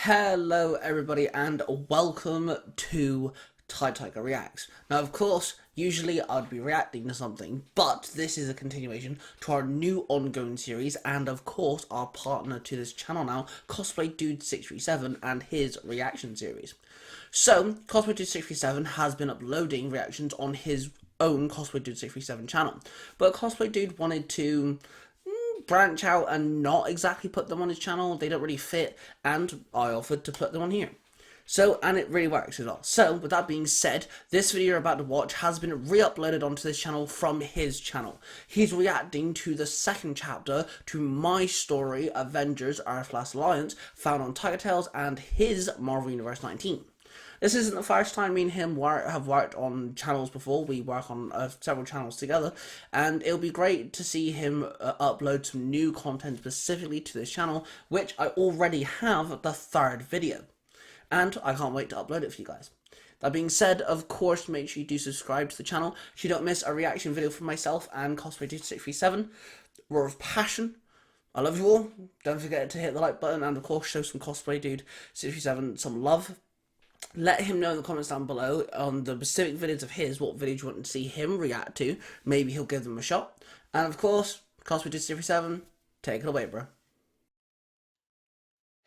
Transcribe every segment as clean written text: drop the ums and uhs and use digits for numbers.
Hello everybody and welcome to Tiger Reacts. Now of course, usually I'd be reacting to something, but this is a continuation to our new ongoing series and of course our partner to this channel now, Cosplaydude637 and his reaction series. So, Cosplaydude637 has been uploading reactions on his own Cosplaydude637 channel, but Cosplaydude wanted to branch out and not exactly put them on his channel. They don't really fit, and I offered to put them on here. So, and it really works as well. So, with that being said, this video you're about to watch has been re-uploaded onto this channel from his channel. He's reacting to the second chapter to my story, Avengers, Earth Last Alliance, found on Tiger Tales and his Marvel Universe 19. This isn't the first time me and him have worked on channels before. We work on several channels together, and it'll be great to see him upload some new content specifically to this channel, which I already have the third video, and I can't wait to upload it for you guys. That being said, of course, make sure you do subscribe to the channel so you don't miss a reaction video from myself and Cosplaydude637. Roar of Passion. I love you all. Don't forget to hit the like button and of course show some Cosplaydude637 some love. Let him know in the comments down below on the specific videos of his, what videos you want to see him react to. Maybe he'll give them a shot. And of course, Cosplaydude637, take it away, bro.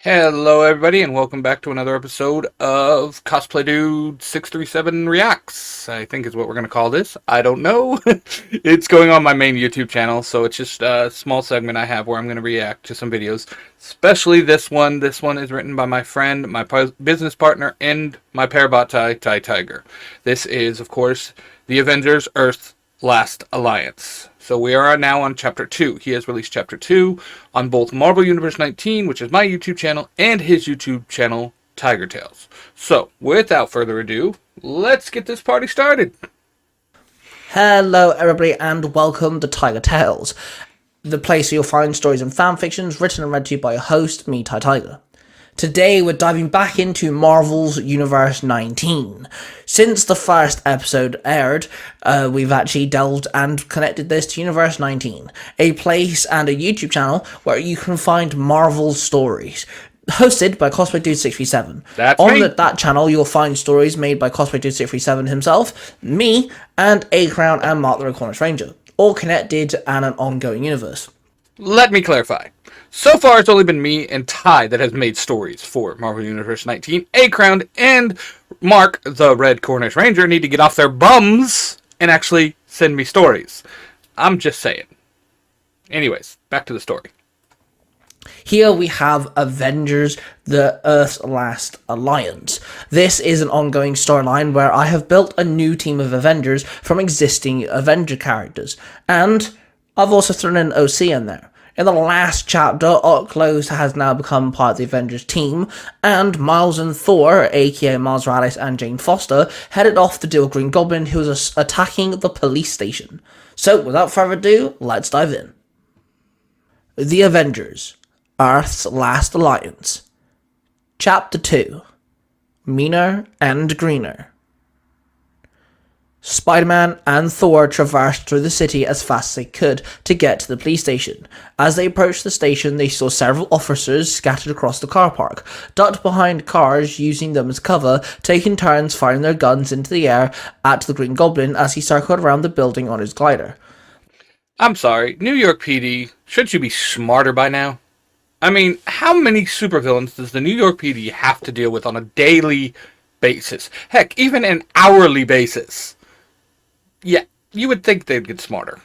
Hello everybody and welcome back to another episode of Cosplaydude637 Reacts, I think is what we're going to call this. I don't know. It's going on my main YouTube channel, so it's just a small segment I have where I'm going to react to some videos. Especially this one. This one is written by my friend, my business partner, and my parabot Tiger. This is, of course, the Avengers Earth Last Alliance. So we are now on Chapter 2. He has released Chapter 2 on both Marvel Universe 19, which is my YouTube channel, and his YouTube channel, Tiger Tales. So, without further ado, let's get this party started. Hello everybody and welcome to Tiger Tales, the place where you'll find stories and fanfictions written and read to you by a host, me, Tiger. Today we're diving back into Marvel's Universe 19. Since the first episode aired, we've actually delved and connected this to Universe 19, a place and a YouTube channel where you can find Marvel stories. Hosted by Cosplaydude637. That's on me. That channel, you'll find stories made by Cosplaydude637 himself, me, and A-Crown and Mark the Red Cornish Ranger, all connected and an ongoing universe. Let me clarify. So far, it's only been me and Ty that has made stories for Marvel Universe 19. A-Crown and Mark, the Red Cornish Ranger, need to get off their bums and actually send me stories. I'm just saying. Anyways, back to the story. Here we have Avengers, the Earth's Last Alliance. This is an ongoing storyline where I have built a new team of Avengers from existing Avenger characters. And I've also thrown an OC in there. In the last chapter, Ocklos has now become part of the Avengers team, and Miles and Thor, aka Miles Morales and Jane Foster, headed off to deal with Green Goblin, who was attacking the police station. So, without further ado, let's dive in. The Avengers, Earth's Last Alliance. Chapter 2. Meaner and Greener. Spider-Man and Thor traversed through the city as fast as they could to get to the police station. As they approached the station, they saw several officers scattered across the car park, ducked behind cars using them as cover, taking turns firing their guns into the air at the Green Goblin as he circled around the building on his glider. I'm sorry, New York PD, shouldn't you be smarter by now? I mean, how many supervillains does the New York PD have to deal with on a daily basis? Heck, even an hourly basis. Yeah, you would think they'd get smarter.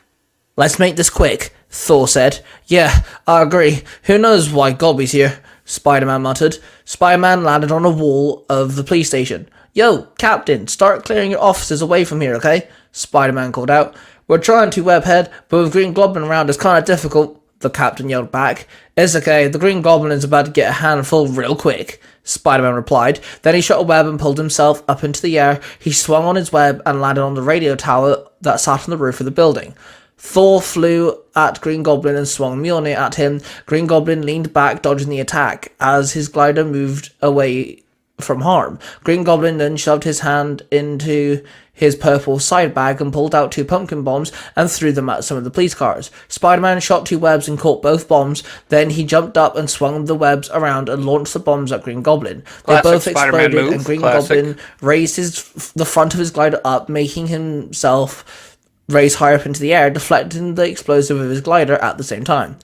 Let's make this quick, Thor said. Yeah, I agree. Who knows why Gobby's here? Spider-Man muttered. Spider-Man landed on a wall of the police station. Yo, Captain, start clearing your officers away from here, okay? Spider-Man called out. We're trying to, Webhead, but with Green Goblin around it's kinda difficult, the Captain yelled back. It's okay, the Green Goblin is about to get a handful real quick, Spider-Man replied. Then he shot a web and pulled himself up into the air. He swung on his web and landed on the radio tower that sat on the roof of the building. Thor flew at Green Goblin and swung Mjolnir at him. Green Goblin leaned back, dodging the attack. As his glider moved away from harm. Green Goblin then shoved his hand into his purple side bag and pulled out 2 pumpkin bombs and threw them at some of the police cars. Spider-Man shot 2 webs and caught both bombs. Then he jumped up and swung the webs around and launched the bombs at Green Goblin. They both exploded, and Green Goblin raised the front of his glider up, making himself raise higher up into the air, deflecting the explosive of his glider at the same time.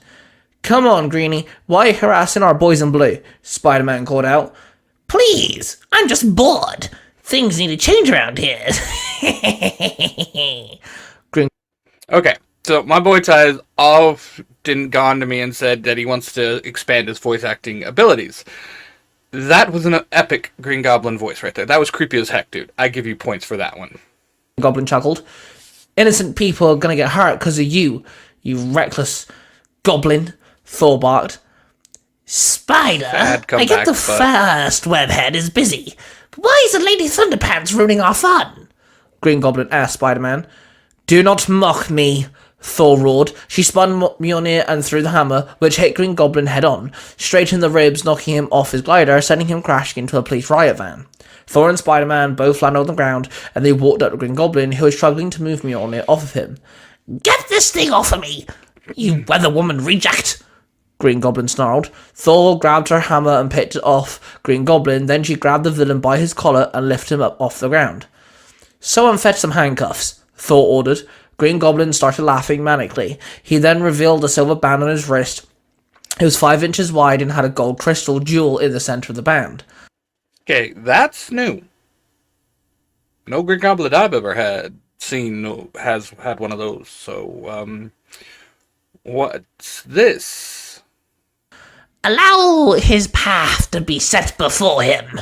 "Come on, Greenie, why are you harassing our boys in blue?" Spider-Man called out. "Please, I'm just bored. Things need to change around here." Okay, so my boy Ty didn't gone to me and said that he wants to expand his voice acting abilities. That was an epic Green Goblin voice right there. That was creepy as heck, dude. I give you points for that one. Goblin chuckled. "Innocent people are gonna get hurt because of you, you reckless goblin," Thor barked. "Spider, I get the first webhead is busy. But why isn't Lady Thunderpants ruining our fun?" Green Goblin asked Spider-Man. "Do not mock me," Thor roared. She spun Mjolnir and threw the hammer, which hit Green Goblin head-on, straight in the ribs, knocking him off his glider, sending him crashing into a police riot van. Thor and Spider-Man both landed on the ground, and they walked up to Green Goblin, who was struggling to move Mjolnir off of him. "Get this thing off of me, you Weather Woman reject!" Green Goblin snarled. Thor grabbed her hammer and picked it off Green Goblin, then she grabbed the villain by his collar and lifted him up off the ground. "Someone fetch some handcuffs," Thor ordered. Green Goblin started laughing manically. He then revealed a silver band on his wrist. It was 5 inches wide and had a gold crystal jewel in the center of the band. Okay, that's new. No Green Goblin I've ever seen has had one of those. So, what's this? "Allow his path to be set before him,"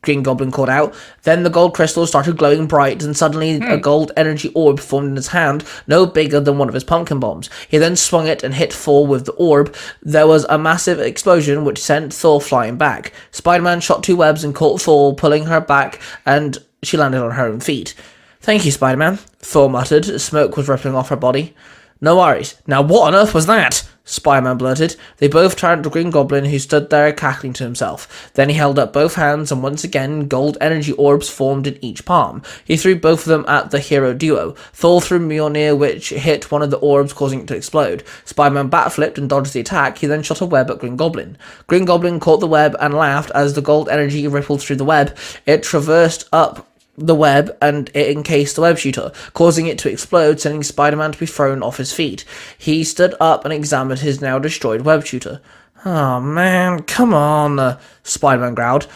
Green Goblin called out. Then the gold crystal started glowing bright, and suddenly a gold energy orb formed in his hand, no bigger than one of his pumpkin bombs. He then swung it and hit Thor with the orb. There was a massive explosion, which sent Thor flying back. Spider-Man shot 2 webs and caught Thor, pulling her back, and she landed on her own feet. "Thank you, Spider-Man," Thor muttered. Smoke was rippling off her body. "No worries. Now what on earth was that?" Spider-Man blurted. They both turned to Green Goblin, who stood there cackling to himself. Then he held up both hands, and once again gold energy orbs formed in each palm. He threw both of them at the hero duo. Thor threw Mjolnir, which hit one of the orbs, causing it to explode. Spider-Man backflipped and dodged the attack. He then shot a web at Green Goblin. Green Goblin caught the web and laughed as the gold energy rippled through the web. It traversed up the web and it encased the web shooter, causing it to explode, sending Spider-Man to be thrown off his feet. He stood up and examined his now destroyed web shooter. "Oh man, come on," Spider-Man growled.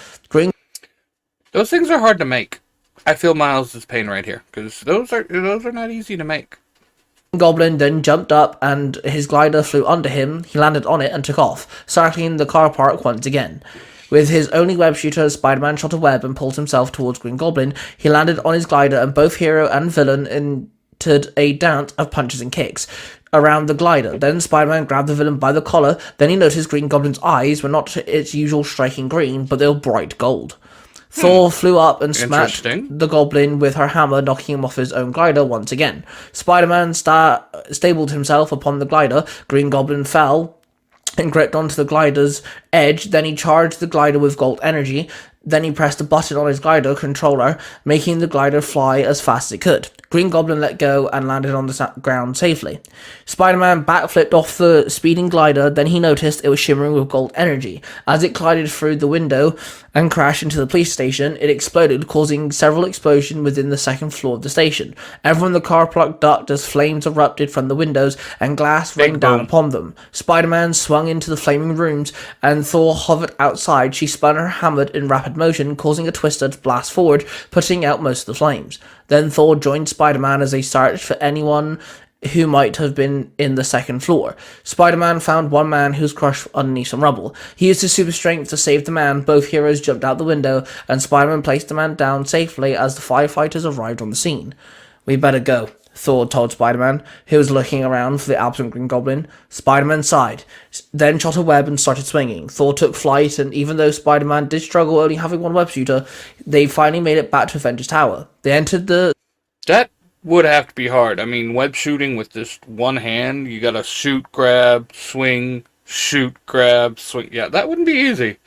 Those things are hard to make. I feel Miles' pain right here, because those are not easy to make. Goblin then jumped up and his glider flew under him. He landed on it and took off, circling the car park once again. With his only web shooter, Spider-Man shot a web and pulled himself towards Green Goblin. He landed on his glider, and both hero and villain entered a dance of punches and kicks around the glider. Then Spider-Man grabbed the villain by the collar. Then he noticed Green Goblin's eyes were not its usual striking green, but they were bright gold. Thor flew up and smacked the Goblin with her hammer, knocking him off his own glider once again. Spider-Man stabled himself upon the glider. Green Goblin fell and gripped onto the glider's edge. Then he charged the glider with gold energy. Then he pressed a button on his glider controller, making the glider fly as fast as it could. Green Goblin let go and landed on the ground safely. Spider-Man backflipped off the speeding glider, then he noticed it was shimmering with gold energy. As it glided through the window and crashed into the police station, it exploded, causing several explosions within the second floor of the station. Everyone in the car park ducked as flames erupted from the windows and glass rained down upon them. Spider-Man swung into the flaming rooms, and Thor hovered outside. She spun her hammer in rapid motion, causing a twister to blast forward, putting out most of the flames. Then Thor joined Spider-Man as they searched for anyone who might have been in the second floor. Spider-Man found one man who was crushed underneath some rubble. He used his super strength to save the man. Both heroes jumped out the window, and Spider-Man placed the man down safely as the firefighters arrived on the scene. "We better go," Thor told Spider-Man, who was looking around for the absent Green Goblin. Spider-Man sighed, then shot a web and started swinging. Thor took flight, and even though Spider-Man did struggle only having one web shooter, they finally made it back to Avengers Tower. They entered the... That would have to be hard. I mean, web shooting with just one hand, you gotta shoot, grab, swing, shoot, grab, swing. Yeah, that wouldn't be easy.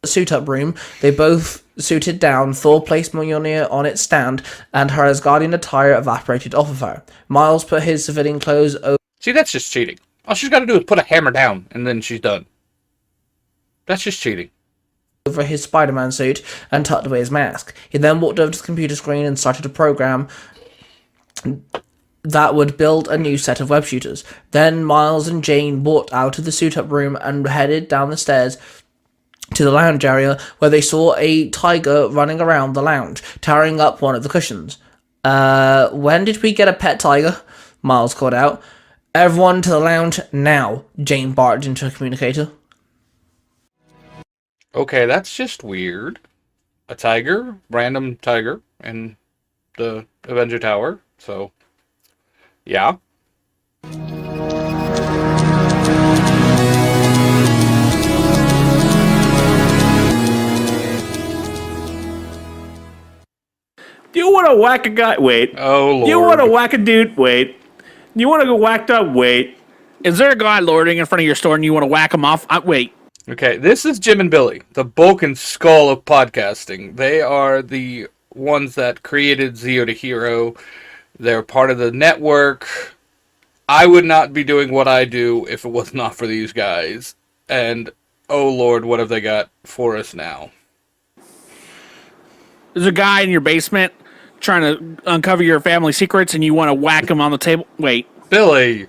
suit-up room. They both suited down. Thor placed Mjolnir on its stand, and her Asgardian attire evaporated off of her. Miles put his civilian clothes over... See, that's just cheating. All she's got to do is put a hammer down, and then she's done. That's just cheating. Over his Spider-Man suit and tucked away his mask. He then walked over to the computer screen and started a program that would build a new set of web shooters. Then Miles and Jane walked out of the suit-up room and headed down the stairs to the lounge area, where they saw a tiger running around the lounge, tearing up one of the cushions. When did we get a pet tiger? Miles called out. Everyone to the lounge now, Jane barked into a communicator. Okay, that's just weird. A tiger, random tiger, in the Avenger Tower, so, yeah. You want to whack a guy? Wait. Oh, Lord. You want to whack a dude? Wait. You want to go whacked up? Wait. Is there a guy loitering in front of your store and you want to whack him off? Wait. Okay, this is Jim and Billy, the bulk and skull of podcasting. They are the ones that created Zero to Hero. They're part of the network. I would not be doing what I do if it was not for these guys. And, oh Lord, what have they got for us now? There's a guy in your basement trying to uncover your family secrets and you want to whack him on the table? Wait. Billy!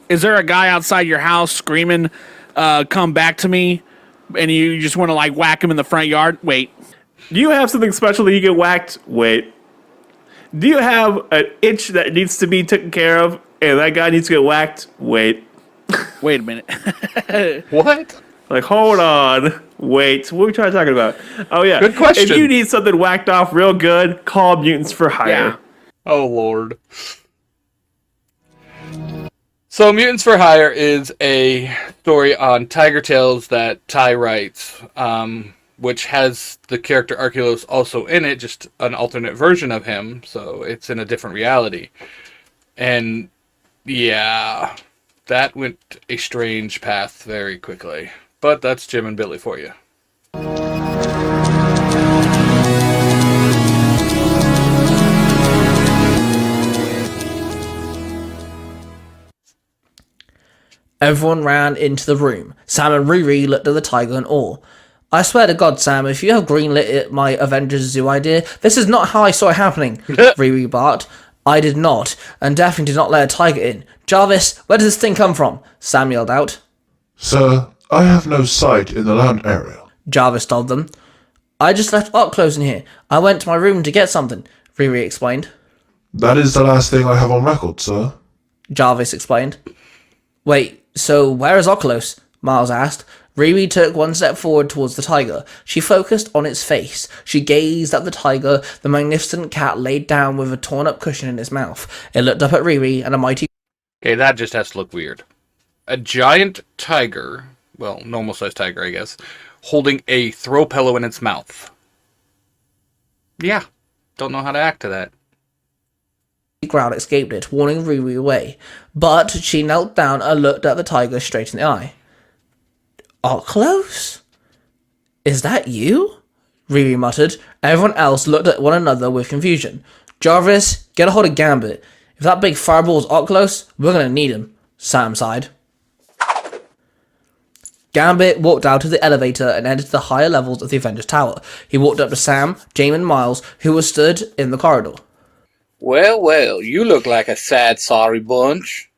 Is there a guy outside your house screaming, come back to me, and you just want to, like, whack him in the front yard? Wait. Do you have something special that you get whacked? Wait. Do you have an itch that needs to be taken care of, and that guy needs to get whacked? Wait. Wait a minute. What? Like, hold on. Wait. What are we trying to talk about? Oh, yeah. Good question. If you need something whacked off real good, call Mutants for Hire. Yeah. Oh, Lord. So, Mutants for Hire is a story on Tiger Tales that Ty writes, which has the character Arculos also in it, just an alternate version of him, so it's in a different reality. And, yeah, that went a strange path very quickly. But that's Jim and Billy for you. Everyone ran into the room. Sam and Riri looked at the tiger in awe. I swear to God, Sam, if you have greenlit my Avengers Zoo idea, this is not how I saw it happening. Riri barked. I did not, and definitely did not let a tiger in. Jarvis, where does this thing come from? Sam yelled out. Sir, I have no sight in the lounge area. Jarvis told them. I just left Arculos in here. I went to my room to get something, Riri explained. That is the last thing I have on record, sir. Jarvis explained. Wait, so where is Arculos? Miles asked. Riri took one step forward towards the tiger. She focused on its face. She gazed at the tiger. The magnificent cat laid down with a torn-up cushion in its mouth. It looked up at Riri and a mighty... Okay, that just has to look weird. A giant tiger, well, normal-sized tiger, I guess, holding a throw pillow in its mouth. Yeah, don't know how to act to that. growl escaped it, warning Riri away. But she knelt down and looked at the tiger straight in the eye. Arculos? Is that you? Riri muttered. Everyone else looked at one another with confusion. Jarvis, get a hold of Gambit. If that big fireball is Arculos, we're gonna need him, Sam sighed. Gambit walked out of the elevator and entered the higher levels of the Avengers Tower. He walked up to Sam, James and Miles, who were stood in the corridor. Well, well, you look like a sad, sorry bunch.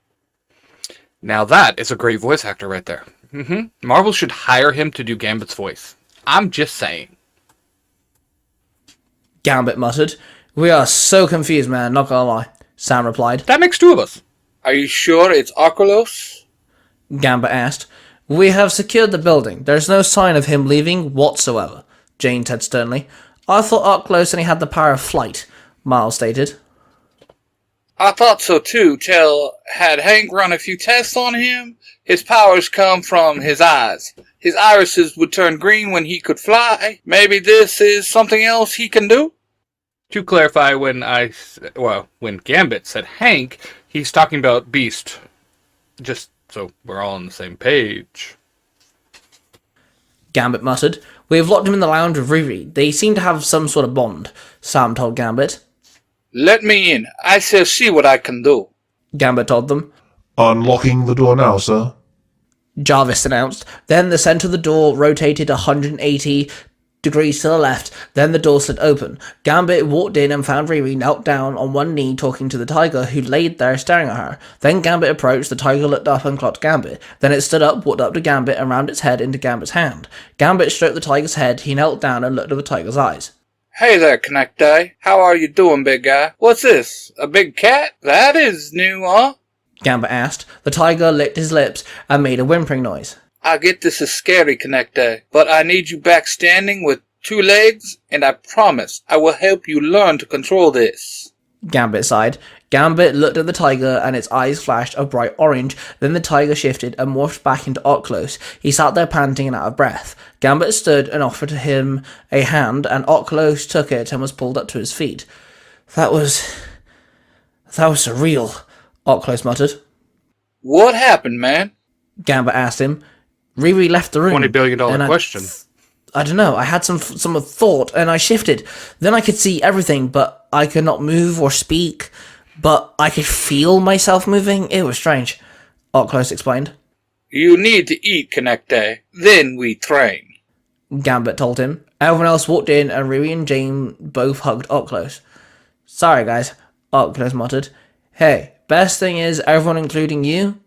Now that is a great voice actor right there. Marvel should hire him to do Gambit's voice. I'm just saying. Gambit muttered. We are so confused, man, not gonna lie, Sam replied. That makes two of us. Are you sure it's Arculos? Gambit asked. We have secured the building. There's no sign of him leaving whatsoever, Jane said sternly. I thought Arculos only had the power of flight, Miles stated. I thought so too, till had Hank run a few tests on him. His powers come from his eyes. His irises would turn green when he could fly. Maybe this is something else he can do? To clarify, when Gambit said Hank, he's talking about Beast. Just so we're all on the same page. Gambit muttered. We have locked him in the lounge with Riri. They seem to have some sort of bond, Sam told Gambit. Let me in. I shall see what I can do. Gambit told them. Unlocking the door now, sir. Jarvis announced. Then the centre of the door rotated 180 degrees to the left, then the door slid open. Gambit walked in and found Riri knelt down on one knee talking to the tiger, who laid there staring at her. Then Gambit approached, the tiger looked up and clocked Gambit. Then it stood up, walked up to Gambit and rammed its head into Gambit's hand. Gambit stroked the tiger's head, he knelt down and looked at the tiger's eyes. Hey there, Connect Eye. How are you doing, big guy? What's this? A big cat? That is new, huh? Gambit asked. The tiger licked his lips and made a whimpering noise. I get this is scary, Connect Eye, but I need you back standing with 2 legs, and I promise I will help you learn to control this. Gambit sighed. Gambit looked at the tiger and its eyes flashed a bright orange. Then the tiger shifted and morphed back into Ocklos. He sat there panting and out of breath. Gambit stood and offered him a hand, and Ocklos took it and was pulled up to his feet. That was surreal, Ocklos muttered. What happened, man? Gambit asked him. Riri left the room. $20 billion question. I don't know, I had some thought, and I shifted. Then I could see everything, but I could not move or speak. But I could feel myself moving. It was strange, Ocklos explained. You need to eat, Connect Eye. Then we train. Gambit told him. Everyone else walked in, and Riri and Jane both hugged Ocklos. Sorry, guys, Ocklos muttered. Hey, best thing is, everyone, including you,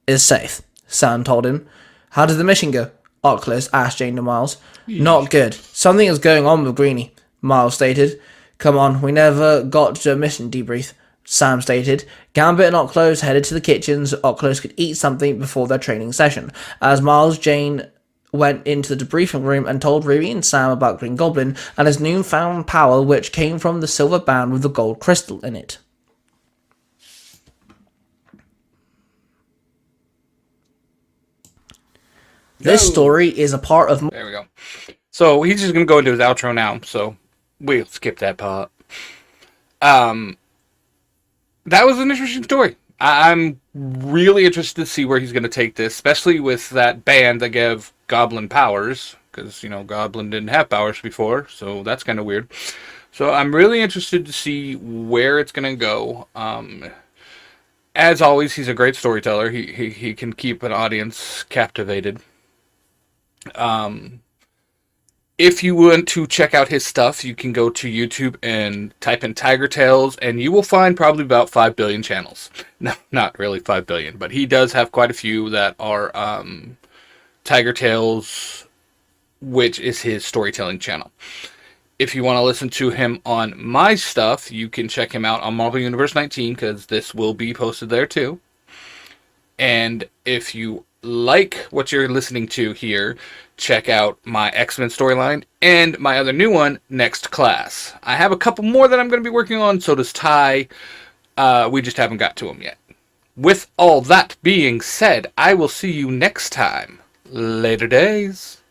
is safe, Sam told him. How did the mission go? Ocklos asked Jane and Miles. Not good. Something is going on with Greenie, Miles stated. Come on, we never got to a mission debrief, Sam stated. Gambit and Ocklos headed to the kitchen so Ocklos could eat something before their training session. As Miles, Jane went into the debriefing room and told Riri and Sam about Green Goblin and his newfound power, which came from the silver band with the gold crystal in it. This story is a part of... There we go. So he's just going to go into his outro now, so we'll skip that part. That was an interesting story. I'm really interested to see where he's going to take this, especially with that band that gave Goblin powers, because, Goblin didn't have powers before, so that's kind of weird. So I'm really interested to see where it's going to go. As always, he's a great storyteller. He can keep an audience captivated. If you want to check out his stuff, you can go to YouTube and type in Tiger Tales, and you will find probably about 5 billion channels. No, not really 5 billion, but he does have quite a few that are Tiger Tales, which is his storytelling channel. If you want to listen to him on my stuff, you can check him out on Marvel Universe 19, because this will be posted there too. And if you like what you're listening to here, check out my X-Men storyline and my other new one, Next Class. I have a couple more that I'm going to be working on, so does Ty. We just haven't got to them yet. With all that being said, I will see you next time. Later days.